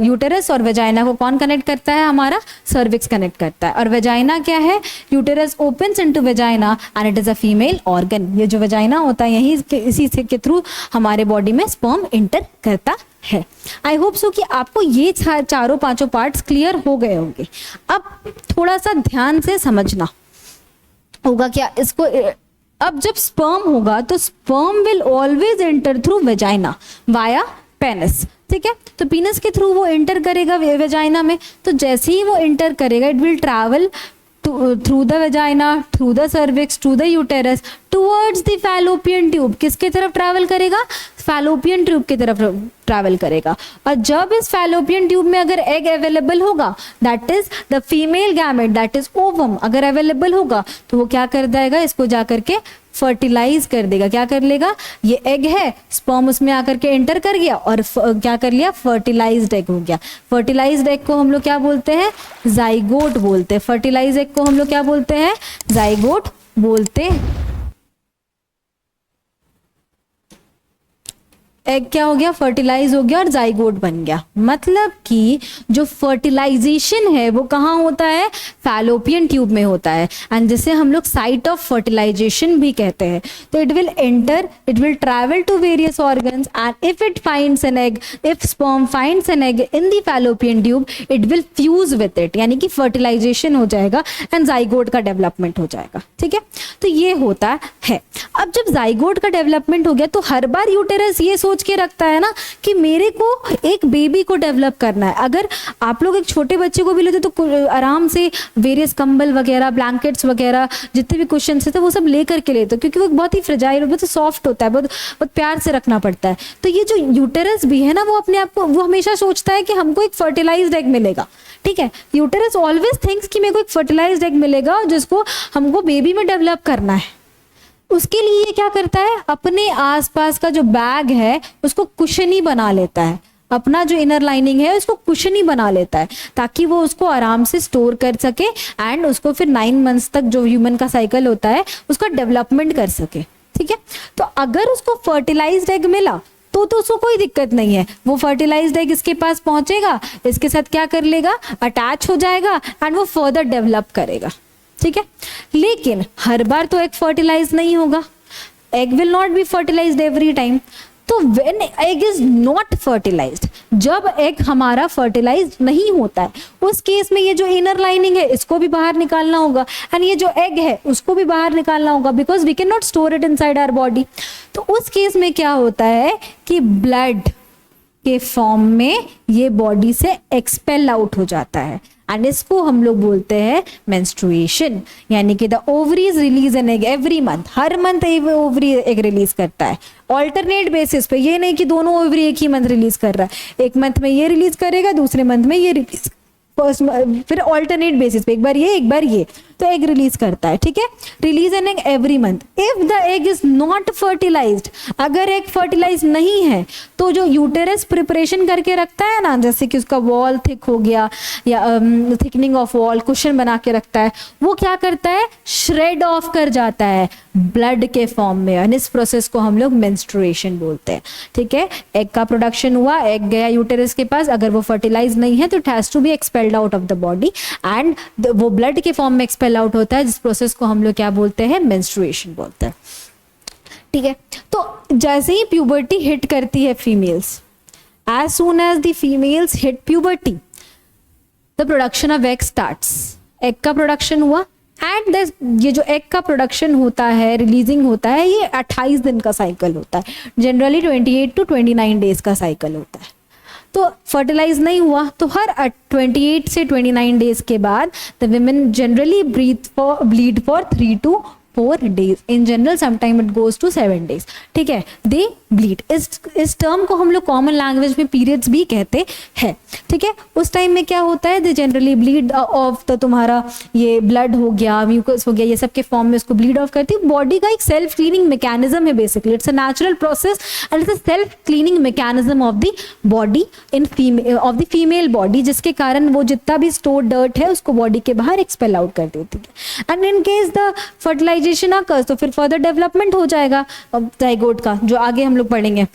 यूटेरस, और वेजाइना को कौन कनेक्ट करता है, हमारा सर्विक्स कनेक्ट करता है। और वेजाइना क्या है, uterus opens into vagina and it is a female organ. ये जो वेजाइना होता है यही इसी के थ्रू हमारे बॉडी में स्पर्म एंटर करता है। आई होप सो कि आपको ये चारों पांचों पार्ट्स क्लियर हो गए होंगे। अब थोड़ा सा ध्यान से समझना होगा क्या इसको। अब जब स्पर्म होगा तो sperm will always enter through vagina via penis. ठीक है, तो पीनस के थ्रू वो एंटर करेगा वेजाइना में। तो जैसे ही वो एंटर करेगा, it will travel through the vagina, through the cervix, to the uterus, towards the Fallopian tube. किसके तरफ ट्रैवल करेगा, फैलोपियन ट्यूब की तरफ ट्रैवल करेगा। और जब इस फैलोपियन ट्यूब में अगर एग अवेलेबल होगा, that is the female gamete, that is ovum, अगर अवेलेबल होगा तो वो क्या कर देगा, इसको जाकर के फर्टिलाइज कर देगा। क्या कर लेगा, ये एग है, स्पर्म उसमें आकर के एंटर कर गया और क्या कर लिया, फर्टिलाइज्ड एग हो गया। फर्टिलाइज्ड एग को हम लोग क्या बोलते हैं, जाइगोट बोलते हैं। फर्टिलाइज एग को हम लोग क्या बोलते हैं, जाइगोट बोलते हैं। एग क्या हो गया, फर्टिलाइज हो गया और जाइगोट बन गया। मतलब कि जो फर्टिलाइजेशन है वो कहाँ होता है, फैलोपियन ट्यूब में होता है, एंड जिसे हम लोग साइट ऑफ फर्टिलाइजेशन भी कहते हैं। तो it will enter, it will travel to various organs, and if it finds an egg, if sperm finds an egg in the Fallopian tube, it will fuse with it, यानी कि fertilisation हो जाएगा and zygote का development हो जाएगा। ठीक है, तो ये होता है। अब जब जाइगोट का डेवलपमेंट हो गया तो हर बार यूटेरस ये सोच के रखता है ना कि मेरे को एक बेबी को डेवलप करना है। अगर आप लोग एक छोटे बच्चे को भी लेते तो आराम से वेरियस कंबल वगैरह, ब्लैंकेट्स वगैरह, जितने भी क्वेश्चन थे वो सब लेकर के लेते, क्योंकि वो बहुत ही फ्रेजाइल, बहुत सॉफ्ट होता है, बहुत प्यार से रखना पड़ता है। तो ये जो यूटेरस भी है ना, वो अपने आप को, वो हमेशा सोचता है कि हमको एक फर्टिलाइज्ड एग मिलेगा। ठीक है, यूटेरस ऑलवेज थिंक्स कि मेरे को एक फर्टिलाइज्ड एग मिलेगा जिसको हमको बेबी में डेवलप करना है। उसके लिए ये क्या करता है, अपने आसपास का जो बैग है उसको कुशनी बना लेता है, अपना जो इनर लाइनिंग है उसको कुशनी बना लेता है, ताकि वो उसको आराम से स्टोर कर सके एंड उसको फिर 9 मंथ्स तक जो ह्यूमन का साइकिल होता है उसका डेवलपमेंट कर सके। ठीक है, तो अगर उसको फर्टिलाइज्ड एग मिला तो उसको कोई दिक्कत नहीं है, वो फर्टिलाइज्ड एग इसके पास पहुंचेगा, इसके साथ क्या कर लेगा, अटैच हो जाएगा एंड वो फर्दर डेवलप करेगा। ठीक है, लेकिन हर बार तो एग फर्टिलाइज नहीं होगा, egg will not be fertilised every time. तो when egg is not fertilised, जब एग हमारा फर्टिलाइज नहीं होता है, उस केस में ये जो इनर लाइनिंग है इसको भी बाहर निकालना होगा एंड ये जो एग है उसको भी बाहर निकालना होगा, because we can not store it inside our body. तो उस केस में क्या होता है कि ब्लड के फॉर्म में ये बॉडी से एक्सपेल आउट हो जाता है एंड इसको हम लोग बोलते हैं मेंस्ट्रुएशन, यानी कि the ovaries release an egg every month. Her month ovary egg release करता है ऑल्टरनेट बेसिस पे, ये नहीं कि दोनों ओवरी एक ही मंथ रिलीज कर रहा है, एक मंथ में ये रिलीज करेगा, दूसरे मंथ में ये रिलीज, फर्स्ट फिर ऑल्टरनेट बेसिस पे, एक बार ये एक बार ये। पे एग रिलीज करता है, ठीक है, release an egg every month. If the egg is not fertilised, अगर एग फर्टिलाइज नहीं है तो जो यूटेरस प्रिपरेशन करके रखता है ना, जैसे कि उसका वॉल थिक हो गया या थिकनिंग ऑफ वॉल, कुशन बना के रखता है, वो क्या करता है, श्रेड ऑफ कर जाता है ब्लड के फॉर्म में, और इस प्रोसेस को हम लोग मेंस्ट्रुएशन बोलते हैं, ठीक है। एग का प्रोडक्शन हुआ, एग गया यूटेरस के पास, अगर वो फर्टिलाइज नहीं है तो it has to be expelled out of the body and वो ब्लड के फॉर्म में एक्सपेल आउट होता है, जिस प्रोसेस को हम लोग क्या बोलते हैं, मेंस्ट्रुएशन बोलते हैं, ठीक है। तो जैसे ही प्यूबर्टी हिट करती है females, as soon as the females hit puberty, the production of egg starts, egg का प्रोडक्शन हुआ एंड ये जो एग का प्रोडक्शन होता है, रिलीजिंग होता है, ये 28 दिन का साइकिल होता है, जनरली 28 to 29 डेज का साइकिल होता है। तो फर्टिलाइज नहीं हुआ तो हर 28 से 29 डेज के बाद the women generally bleed for 3 to 4 days, in general sometime it goes to 7 days, ठीक है, दे ब्लीड। इस टर्म को हम लोग कॉमन लैंग्वेज में पीरियड्स भी कहते हैं, ठीक है। उस टाइम में क्या होता है, दे जनरली ब्लीड ऑफ, तो तुम्हारा ये ब्लड हो गया, म्यूकस हो गया, ये सब के फॉर्म में इसको ब्लीड ऑफ करती है। बॉडी का एक सेल्फ क्लीनिंग मैकेनिज्म है, basically it's a natural process and it's a self cleaning mechanism of the body of the female body, जिसके कारण वो जितना भी स्टोर डर्ट है उसको बॉडी के बाहर एक्सपेल आउट कर देती है। And in case the fertilisation occurs, तो फिर फर्दर डेवलपमेंट हो जाएगा जाइगोट का, जो आगे हम लोग पढ़ेंगे।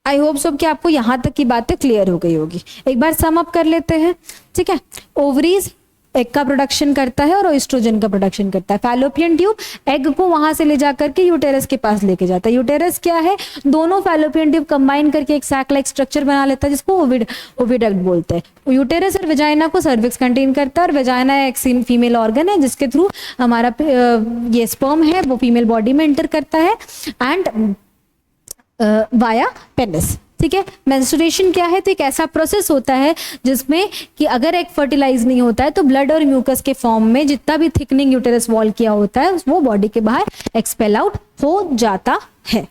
आई होप सो कि आपको यहां तक की बातें क्लियर हो गई होगी। एक बार सम अप कर लेते हैं, ठीक है। ओवरीज एग का प्रोडक्शन करता है और एस्ट्रोजन का प्रोडक्शन करता है। फैलोपियन ट्यूब एग को वहां से ले जाकर के यूटेरस के पास लेके जाता है। यूटेरस क्या है, दोनों फैलोपियन ट्यूब कंबाइन करके एक सैक लाइक स्ट्रक्चर बना लेता है, जिसको ओविडक्ट बोलते हैं। यूटेरस और वेजाइना को सर्विक्स कंटेन करता है, और वेजाइना एक फीमेल ऑर्गन है जिसके थ्रू हमारा ये स्पर्म है वो फीमेल बॉडी में एंटर करता है एंड वाया पेनिस, ठीक है। मेंस्ट्रुएशन क्या है, तो एक ऐसा प्रोसेस होता है जिसमें कि अगर एग फर्टिलाइज नहीं होता है तो ब्लड और म्यूकस के फॉर्म में जितना भी थिकनिंग यूटेरस वॉल किया होता है वो बॉडी के बाहर एक्सपेल आउट हो जाता है।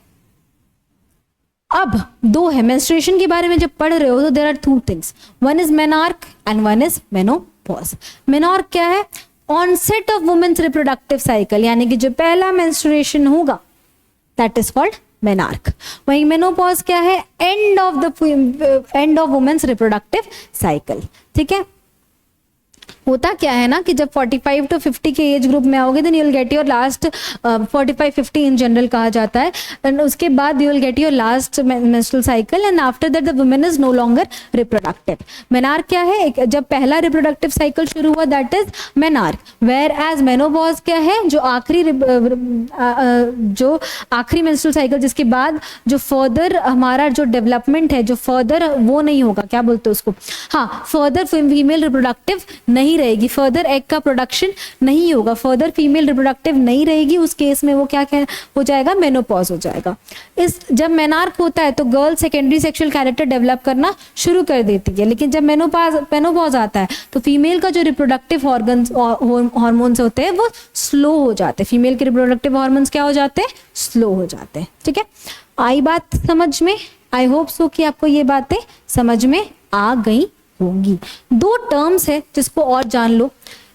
अब दो है, मेंस्ट्रुएशन के बारे में जब पढ़ रहे हो तो there are 2 things, one is menarche and one is menopause. Menarche क्या है, onset of women's reproductive cycle, यानी कि जो पहला मेंस्ट्रुएशन होगा दैट इज कॉल्ड मेनार्क। वहीं मेनोपॉज क्या है, end of women's reproductive cycle, ठीक है। होता क्या है ना कि जब 45 to 50 के एज ग्रुप में आओगे then you will get your last 45-50 in general कहा जाता है, एंड उसके बाद you will get your last menstrual cycle and after that the women is no longer reproductive. Menarche क्या है, जब पहला रिप्रोडक्टिव साइकिल शुरू हुआ that is menarche. Whereas menopause क्या है, जो आखिरी मेंस्ट्रुअल साइकिल जिसके बाद जो फर्दर हमारा जो डेवलपमेंट है, जो फर्दर वो नहीं होगा, क्या बोलते हैं उसको, हाँ, फर्दर फीमेल रिप्रोडक्टिव नहीं रहेगी, फर्दर एग का प्रोडक्शन नहीं होगा, फर्दर फीमेल रिप्रोडक्टिव नहीं रहेगी, उस केस में वो क्या हो जाएगा, मेनोपॉज हो जाएगा। इस जब मेनार्क होता है तो girl secondary sexual character develop करना शुरू कर देती है, लेकिन जब मेनोपॉज आता है तो फीमेल का जो रिप्रोडक्टिव हार्मोन्स होते हैं वो स्लो हो जाते हैं, फीमेल के रिप्रोडक्टिव हार्मोन्स क्या हो जाते हैं, स्लो हो जाते हैं, ठीक है। आई बात समझ में, आई होप सो कि आपको ये बातें समझ में आ गई होंगी। 2 टर्म्स है जिसको और जान लो,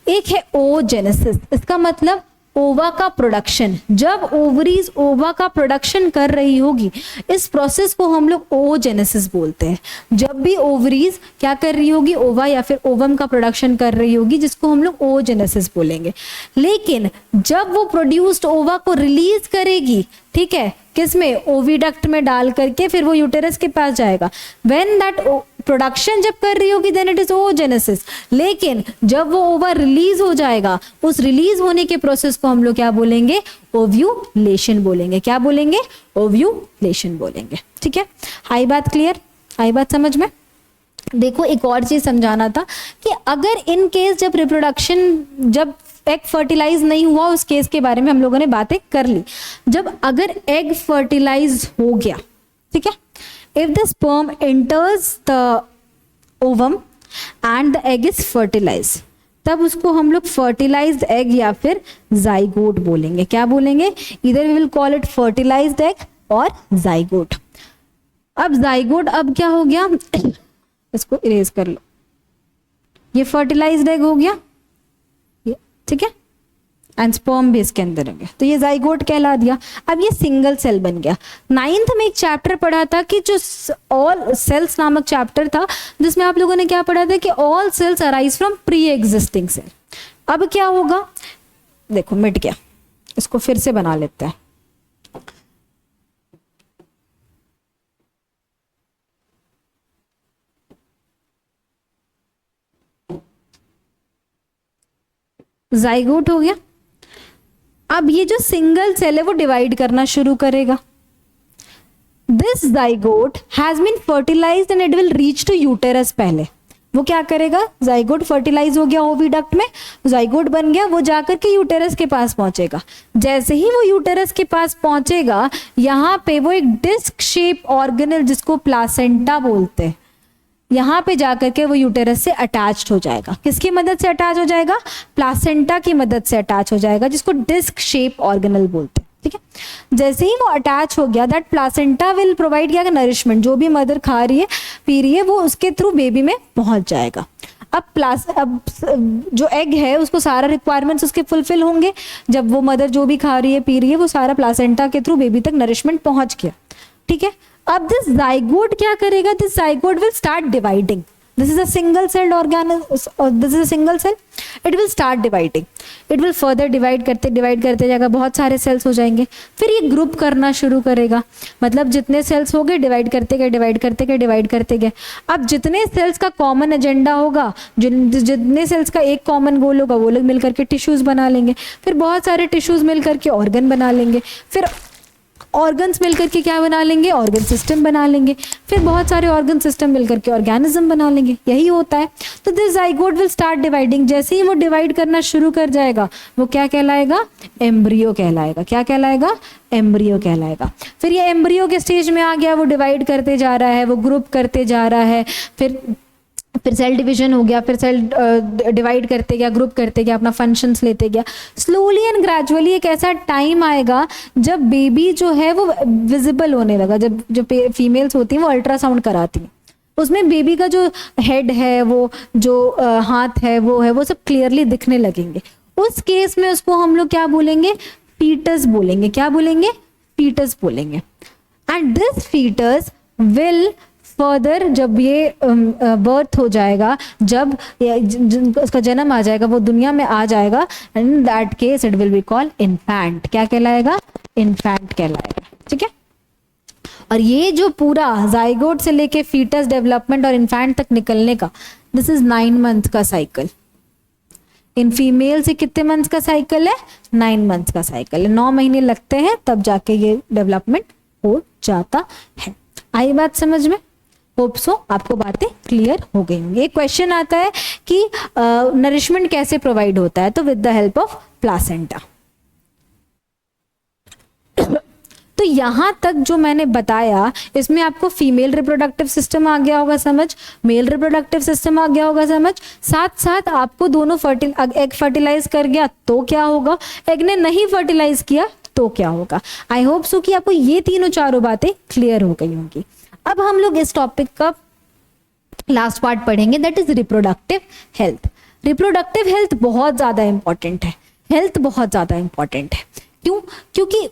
एक है ओजेनेसिस, इसका मतलब ओवा का प्रोडक्शन। जब ओवरीज ओवा का प्रोडक्शन कर रही होगी, इस प्रोसेस को हम लोग ओजेनेसिस बोलते हैं। जब भी ओवरीज क्या कर रही होगी, ओवा या फिर ओवम का प्रोडक्शन कर रही होगी, जिसको हम लोग ओजेनेसिस बोलेंगे। लेकिन जब वो प्रोड्यूस्ड ओवा को रिलीज करेगी, ठीक है, किसमें, ओविडक्ट में डाल करके फिर वो यूटेरस के पास जाएगा। व्हेन दैट प्रोडक्शन जब कर रही होगी देन इट इज ओजेनेसिस। लेकिन जब वो ओवा रिलीज हो जाएगा, उस रिलीज होने के प्रोसेस को हम लोग क्या बोलेंगे, ओव्यूलेशन बोलेंगे। क्या बोलेंगे, ओव्यूलेशन बोलेंगे, ठीक है। आई बात क्लियर, आई बात समझ में। देखो एक और चीज समझाना था कि अगर इन केस जब रिप्रोडक्शन, जब एग फर्टिलाइज नहीं हुआ, उस केस के बारे में हम लोगों ने बातें कर ली। जब अगर एग फर्टिलाइज हो गया, ठीक है, if the sperm enters the ovum and the egg is fertilized, तब उसको हम लोग fertilized egg या फिर zygote बोलेंगे। क्या बोलेंगे, either we will call it fertilized egg और zygote। अब zygote अब क्या हो गया, इसको इरेज कर लो, ये फर्टिलाइज्ड एग हो गया, ठीक है, एंड स्पर्म भी इसके अंदर हो गया, तो ये जाइगोट कहला दिया। अब ये सिंगल सेल बन गया। 9th में एक चैप्टर पढ़ा था कि जो ऑल सेल्स नामक चैप्टर था, जिसमें आप लोगों ने क्या पढ़ा था कि all cells arise from pre existing cell. अब क्या होगा, देखो मिट गया, इसको फिर से बना लेते हैं। जाइगोट हो गया। अब ये जो सिंगल सेल है वो डिवाइड करना शुरू करेगा। This zygote has been fertilised and it will reach to uterus. पहले वो क्या करेगा, जाइगोट फर्टिलाइज हो गया ओविडक्ट में, जाइगोट बन गया, वो जाकर के यूटेरस के पास पहुंचेगा। जैसे ही वो यूटेरस के पास पहुंचेगा, यहाँ पे वो एक डिस्क शेप ऑर्गेनल जिसको प्लासेंटा बोलते हैं, यहाँ पे जाकर के वो यूटेरस से अटैच्ड हो जाएगा। किसकी मदद से अटैच हो जाएगा, प्लासेंटा की मदद से अटैच हो जाएगा, जिसको डिस्क शेप ऑर्गेनल बोलते हैं, ठीक है। जैसे ही वो अटैच हो गया, दैट प्लासेंटा विल प्रोवाइड क्या, नरिशमेंट, जो भी मदर खा रही है पी रही है वो उसके थ्रू बेबी में पहुंच जाएगा। अब जो एग है उसको सारा रिक्वायरमेंट्स उसके फुलफिल होंगे। जब वो मदर जो भी खा रही है पी रही है वो सारा प्लासेंटा के थ्रू बेबी तक नरिशमेंट पहुंच गया, ठीक है। अब दिस जाइगोट क्या करेगा, this zygote will start dividing. This is a single celled organism, this is a single cell, it will start dividing, it will further divide करते जाएगा, बहुत सारे सेल्स हो जाएंगे। फिर ये ग्रुप करना शुरू करेगा, मतलब जितने सेल्स हो गए डिवाइड करते गए। अब जितने सेल्स का कॉमन एजेंडा होगा, जितने सेल्स का एक कॉमन गोल होगा, वो लोग मिलकर के टिश्यूज बना लेंगे। फिर बहुत सारे टिश्यूज मिलकर के ऑर्गन बना लेंगे। फिर ऑर्गन्स मिलकर के क्या बना लेंगे, ऑर्गन सिस्टम बना लेंगे। फिर बहुत सारे ऑर्गन सिस्टम मिलकर के ऑर्गेनिज्म बना लेंगे। यही होता है। तो this zygote will start dividing. जैसे ही वो डिवाइड करना शुरू कर जाएगा, वो क्या कहलाएगा, एम्ब्रियो कहलाएगा। क्या कहलाएगा, एम्ब्रियो कहलाएगा। फिर ये एम्ब्रियो के स्टेज में आ गया, वो डिवाइड करते जा रहा है, वो ग्रुप करते जा रहा है। फिर सेल डिवीजन हो गया, फिर सेल डिवाइड करते गया, ग्रुप करते गया, अपना फंक्शंस लेते गया। स्लोली एंड ग्रेजुअली एक ऐसा टाइम आएगा जब बेबी जो है वो विजिबल होने लगा। जब जो फीमेल्स होती हैं वो अल्ट्रासाउंड कराती हैं, उसमें बेबी का जो हेड है, वो जो हाथ है, वो सब क्लियरली दिखने लगेंगे। उस केस में उसको हम लोग क्या बोलेंगे, फीटस बोलेंगे। क्या बोलेंगे, फीटस बोलेंगे। And this foetus will further, जब ये बर्थ हो जाएगा, जब उसका जन्म आ जाएगा, वो दुनिया में आ जाएगा, in that case it will be called infant. क्या कहलाएगा, इन्फेंट कहलाएगा, ठीक है। और ये जो पूरा जाइगोट से लेके फीटस डेवलपमेंट और इन्फेंट तक निकलने का, दिस इज 9 मंथ का साइकिल। इन फीमेल से कितने मंथ्स का साइकिल है, 9 मंथ्स का साइकिल है। 9 महीने लगते हैं, तब जाके ये डेवलपमेंट हो जाता है। आई बात समझ में, होप सो आपको बातें क्लियर हो गई होंगी। एक क्वेश्चन आता है कि नरिशमेंट कैसे प्रोवाइड होता है, तो with the help of placenta. तो यहां तक जो मैंने बताया, इसमें आपको फीमेल रिप्रोडक्टिव सिस्टम आ गया होगा समझ, मेल रिप्रोडक्टिव सिस्टम आ गया होगा समझ। साथ साथ आपको दोनों एग फर्टिलाइज कर गया तो क्या होगा, एग ने नहीं फर्टिलाइज किया तो क्या होगा। आई होप सो कि आपको ये तीनों चारों बातें क्लियर हो गई होंगी। अब हम लोग इस टॉपिक का लास्ट पार्ट पढ़ेंगे, that is reproductive health. Reproductive health बहुत ज्यादा इंपॉर्टेंट है, हेल्थ बहुत ज्यादा इंपॉर्टेंट है। क्यों, क्योंकि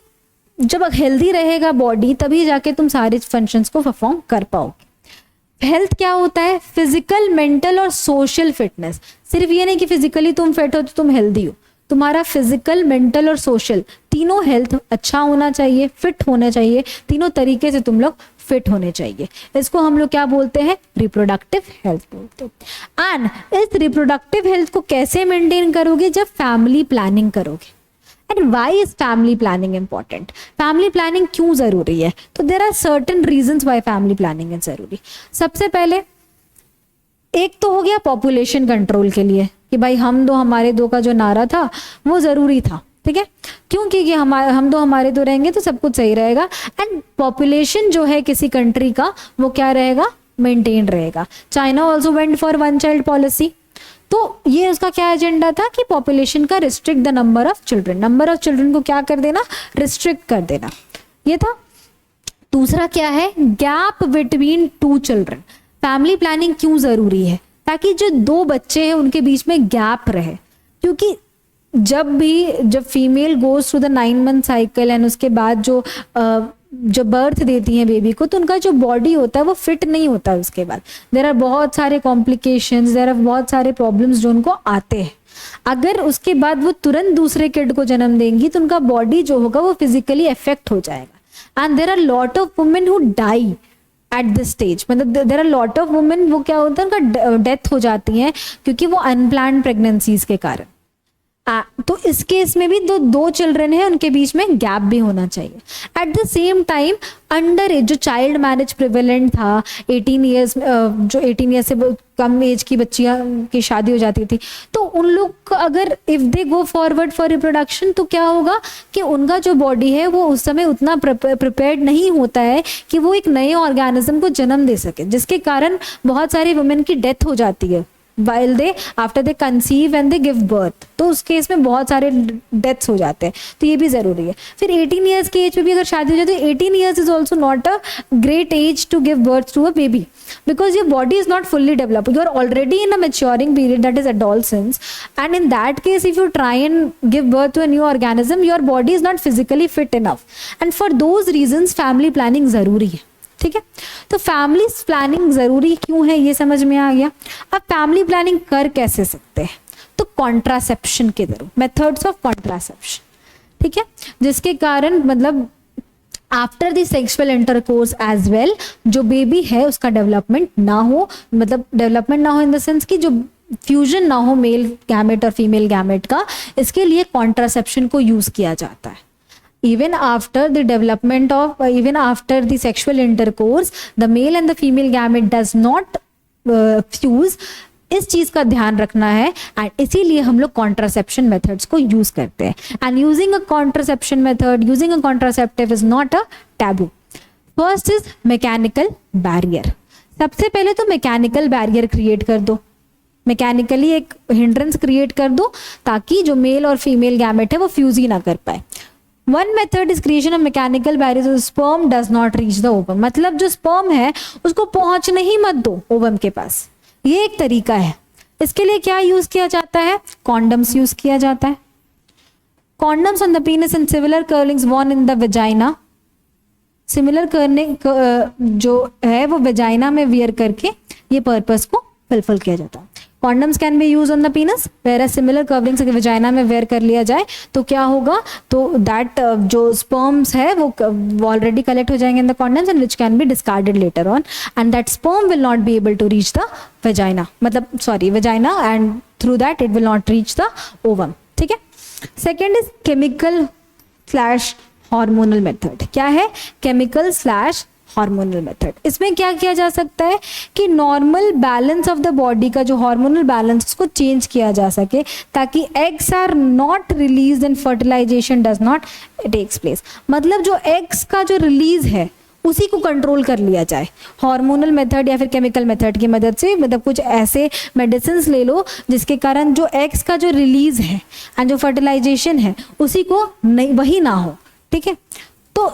जब हेल्दी रहेगा बॉडी, तभी जाके तुम सारे फंक्शंस को परफॉर्म कर पाओगे। हेल्थ क्या होता है, फिजिकल, मेंटल और सोशल फिटनेस। सिर्फ ये नहीं कि फिजिकली तुम फिट हो तो तुम हेल्दी हो, तुम्हारा फिजिकल, मेंटल और सोशल तीनों हेल्थ अच्छा होना चाहिए, फिट होना चाहिए। तीनों तरीके से तुम लोग फिट होने चाहिए। इसको हम लोग क्या बोलते हैं, रिप्रोडक्टिव हेल्थ बोलते हैं। एंड इस रिप्रोडक्टिव हेल्थ को कैसे मेंटेन करोगे, जब फैमिली प्लानिंग करोगे। And why is family planning important, family planning क्यों जरूरी है, तो there are certain reasons why family planning is जरूरी। सबसे पहले एक तो हो गया पॉपुलेशन कंट्रोल के लिए, कि भाई हम दो हमारे दो का जो नारा था वो जरूरी था, ठीक है। क्योंकि हम दो हमारे दो रहेंगे तो सब कुछ सही रहेगा। एंड पॉपुलेशन जो है किसी कंट्री का, वो क्या रहेगा, मेंटेन रहेगा। China also went for 1 child policy. तो ये उसका क्या एजेंडा था कि पॉपुलेशन का restrict the number of children, number of children को क्या कर देना, रिस्ट्रिक्ट कर देना, ये था। दूसरा क्या है, gap between 2 children. Family planning क्यों जरूरी है, ताकि जो दो बच्चे हैं उनके बीच में गैप रहे, क्योंकि जब female goes through the 9 month cycle and उसके बाद जो बर्थ देती हैं बेबी को, तो उनका जो बॉडी होता है वो फिट नहीं होता है। उसके बाद देयर आर बहुत सारे कॉम्प्लिकेशंस, देयर आर बहुत सारे प्रॉब्लम्स जो उनको आते हैं। अगर उसके बाद वो तुरंत दूसरे किड को जन्म देंगी तो उनका बॉडी जो होगा वो फिजिकली अफेक्ट हो जाएगा। And there are lot of women who die at this stage, मतलब there are lot of women, वो क्या होता है उनका डेथ हो जाती है क्योंकि वो अनप्लान्ड प्रेगनेंसीज के कारण। तो इस केस में भी दो चिल्ड्रन है, उनके बीच में गैप भी होना चाहिए। At the same time under as जो चाइल्ड मैरिज प्रिवेलेंट था 18 ईयर्स, जो 18 ईयर्स से कम एज की बच्चियां की शादी हो जाती थी, तो उन लोग अगर if they go forward for reproduction तो क्या होगा कि उनका जो बॉडी है वो उस समय उतना प्रिपेयर्ड नहीं होता है कि वो एक नए ऑर्गेनिज्म को जन्म दे सके, जिसके कारण बहुत सारे वुमेन की डेथ हो जाती है while they after they conceive and they give birth। तो उस केस में बहुत सारे डेथ्स हो जाते हैं, तो ये भी जरूरी है। फिर 18 ईयर्स के एज में भी अगर शादी हो जाए तो 18 years is also not a great age to give birth to a baby, because your body is not fully developed, you are already in a maturing period, that is adolescence, and in that case if you try and give birth to a new organism your body is not physically fit enough, and for those reasons family planning जरूरी है। ठीक है, तो family planning जरूरी क्यों है ये समझ में आ गया। अब फैमिली प्लानिंग कर कैसे सकते हैं, तो कॉन्ट्रासेप्शन के थ्रू, मेथड्स ऑफ कॉन्ट्रासेप्शन। ठीक है, जिसके कारण मतलब after the sexual intercourse as well जो बेबी है उसका डेवलपमेंट ना हो, मतलब डेवलपमेंट ना हो इन द सेंस कि जो फ्यूजन ना हो मेल गैमेट और फीमेल गैमेट का, इसके लिए कॉन्ट्रासेप्शन को यूज किया जाता है। Even after the development of even after the sexual intercourse the male and the female gamete does not fuse, इस चीज का ध्यान रखना है एंड इसीलिए हम लोग कॉन्ट्रासेप्शन मेथड्स को यूज करते हैं। And using a contraception method, using a contraceptive is not a taboo. First is mechanical barrier. सबसे पहले तो मैकेनिकल बैरियर क्रिएट कर दो, मैकेनिकली एक हिंड्रेंस क्रिएट कर दो ताकि जो मेल और फीमेल गैमेट है वो फ्यूज ही ना कर पाए। One method is creation of mechanical barriers so sperm does not reach the ovum, मतलब जो sperm है उसको पहुंचने ही मत दो ओवम के पास, ये एक तरीका है। इसके लिए क्या यूज किया जाता है, कॉन्डम्स यूज किया जाता है। Condoms on the penis and similar curlings worn in the vagina, similar करने जो है वो वेजाइना में वियर करके ये पर्पस को फुलफिल किया जाता है। Condoms can be use on the penis, where similar coverings अगर वेजाइना में वेयर कर लिया जाए तो क्या होगा, तो दैट जो स्पर्म्स है वो ऑलरेडी कलेक्ट हो जाएंगे in the condoms and which can be discarded later on and that sperm will not be able to reach the vagina, मतलब sorry vagina, and through that it will not reach the ovum. ठीक है, second is chemical slash hormonal method. क्या है, chemical slash hormonal method. इसमें क्या किया जा सकता है कि normal balance of the body का जो हार्मोनल बैलेंस उसको चेंज किया जा सके ताकि eggs are not release and fertilisation does not takes place, मतलब जो एग्स का जो रिलीज है उसी को कंट्रोल कर लिया जाए हार्मोनल मेथड या फिर केमिकल मेथड की मदद से। मतलब कुछ ऐसे मेडिसिन ले लो जिसके कारण जो एग्स का जो रिलीज है एंड जो फर्टिलाइजेशन है उसी को नहीं, वही ना हो। ठीक है, तो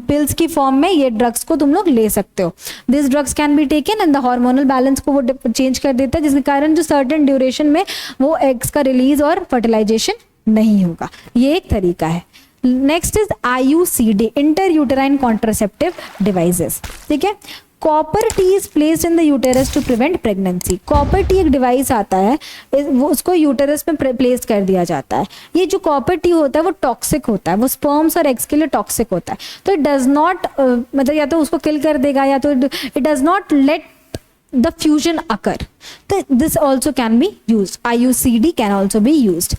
पिल्स की फॉर्म में ये ड्रग्स को तुम लोग ले सकते हो। This drugs can be taken and the hormonal balance को वो चेंज कर देता है जिसके कारण जो सर्टेन ड्यूरेशन में वो एग्स का रिलीज और फर्टिलाइजेशन नहीं होगा। ये एक तरीका है। Next is IUCD, inter uterine contraceptive devices. ठीक है, copper T is placed in the uterus to prevent pregnancy. Copper T एक डिवाइस आता है, वो उसको यूटेरस में प्लेस कर दिया जाता है। ये जो कॉपर टी होता है वो टॉक्सिक होता है, वो स्पर्म्स और एग्स के लिए टॉक्सिक होता है, तो इट डज नॉट मतलब या तो उसको किल कर देगा या तो it does not let the fusion occur, तो this also can be use. IUCD can also be use.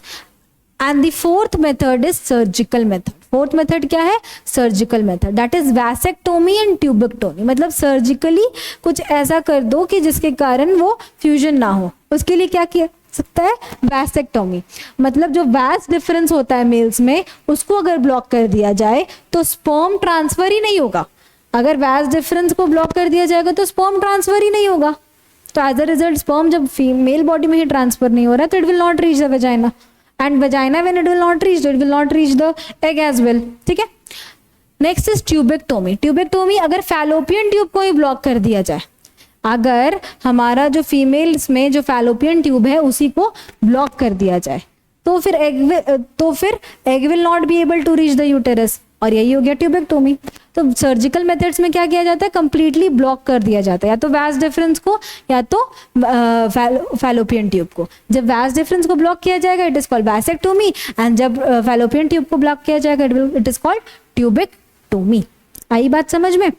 And the fourth method is surgical method. Fourth method क्या है, surgical method, that is vasectomy and tubectomy. मतलब surgically कुछ ऐसा कर दो कि जिसके कारण वो फ्यूजन ना हो, उसके लिए क्या किया सकता है, वैसेक्टोमी। मतलब जो वैस डिफरेंस होता है मेल्स में उसको अगर ब्लॉक कर दिया जाए तो स्पर्म ट्रांसफर ही नहीं होगा। अगर वैस डिफरेंस को ब्लॉक कर दिया जाएगा तो स्पर्म ट्रांसफर ही नहीं होगा, तो एज अ रिजल्ट स्पर्म जब फीमेल बॉडी में ही ट्रांसफर नहीं हो रहा तो it will not reach the vagina, and vagina when it will not reach the egg as well। ठीक है, नेक्स्ट इज ट्यूबेक्टोमी। ट्यूबेक्टोमी अगर फैलोपियन ट्यूब को ही ब्लॉक कर दिया जाए, अगर हमारा जो फीमेल्स में जो फैलोपियन ट्यूब है उसी को ब्लॉक कर दिया जाए तो फिर egg will not be able to reach the uterus, और यही हो गया ट्यूबेक्टोमी। तो सर्जिकल मेथड्स में क्या किया जाता है, कंप्लीटली ब्लॉक कर दिया जाता है, या तो वैस डिफरेंस को या तो फैलोपियन ट्यूब को। जब वैस डिफरेंस को ब्लॉक किया जाएगा it is called vasectomy, and जब फैलोपियन ट्यूब को ब्लॉक किया जाएगा इट इज कॉल्ड ट्यूबेक्टोमी। आई बात समझ में?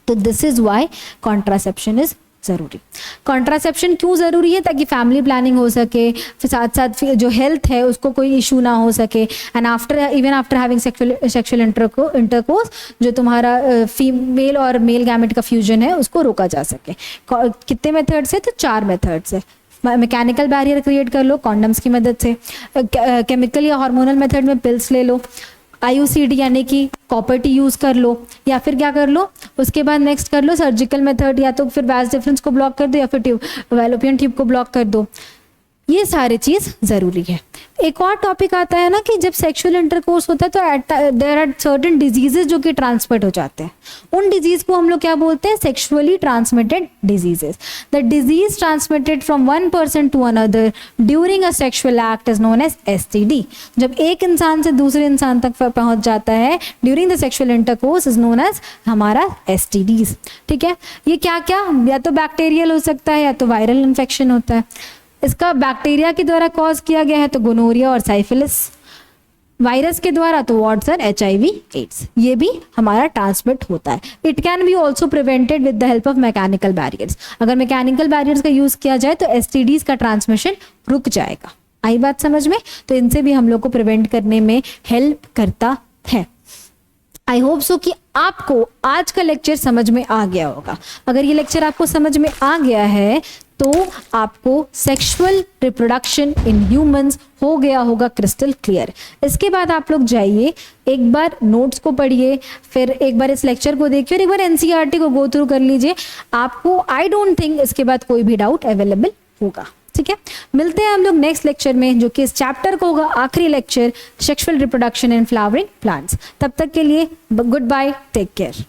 तो this is why contraception is जरूरी। कॉन्ट्रासेप्शन क्यों जरूरी है? ताकि फैमिली प्लानिंग हो सके, फिर साथ साथ जो हेल्थ है उसको कोई इशू ना हो सके, and even after having sexual intercourse जो तुम्हारा फीमेल और मेल गैमेट का फ्यूजन है उसको रोका जा सके। कितने मेथड्स है? तो 4 मेथड्स है। मैकेनिकल बैरियर क्रिएट कर लो कॉन्डम्स की मदद से, केमिकल या हार्मोनल मेथड में पिल्स ले लो, IUCD यानी कि कॉपर टी यूज कर लो, या फिर क्या कर लो उसके बाद नेक्स्ट कर लो सर्जिकल मेथड, या तो फिर वैस डिफरेंस को ब्लॉक कर दो या फिर फैलोपियन ट्यूब को ब्लॉक कर दो। ये सारी चीज जरूरी है। एक और टॉपिक आता है ना कि जब सेक्सुअल इंटरकोर्स होता है तो देयर आर सर्टेन डिजीजेस जो कि ट्रांसमिट हो जाते हैं। उन डिजीज को हम लोग क्या बोलते हैं? Sexually transmitted diseases. The disease transmitted from one person to another during a sexual act is known as STD। जब एक इंसान से दूसरे इंसान तक पहुंच जाता है during the sexual intercourse is known as हमारा STDs। ठीक है, ये क्या क्या, या तो बैक्टीरियल हो सकता है या तो वायरल इन्फेक्शन होता है। इसका बैक्टीरिया के द्वारा कॉज किया गया है तो गोनोरिया और साइफिलिस, वायरस के द्वारा तो वॉट्स और HIV एड्स, ये भी हमारा ट्रांसमिट होता है। It can be also prevented with the help of mechanical barriers. अगर मैकेनिकल बैरियर्स का यूज किया जाए तो STDs का ट्रांसमिशन रुक जाएगा। आई बात समझ में? तो इनसे भी हम लोग को प्रिवेंट करने में हेल्प करता है। आई होप सो कि आपको आज का लेक्चर समझ में आ गया होगा। अगर ये लेक्चर आपको समझ में आ गया है तो आपको सेक्सुअल रिप्रोडक्शन इन ह्यूमंस हो गया होगा क्रिस्टल क्लियर। इसके बाद आप लोग जाइए, एक बार नोट्स को पढ़िए, फिर एक बार इस लेक्चर को देखिए और एक बार NCERT को गो थ्रू कर लीजिए। आपको आई डोंट थिंक इसके बाद कोई भी डाउट अवेलेबल होगा। ठीक है, मिलते हैं हम लोग नेक्स्ट लेक्चर में जो कि इस चैप्टर का होगा आखिरी lecture, sexual reproduction in flowering plants. तब तक के लिए गुड बाय, टेक केयर।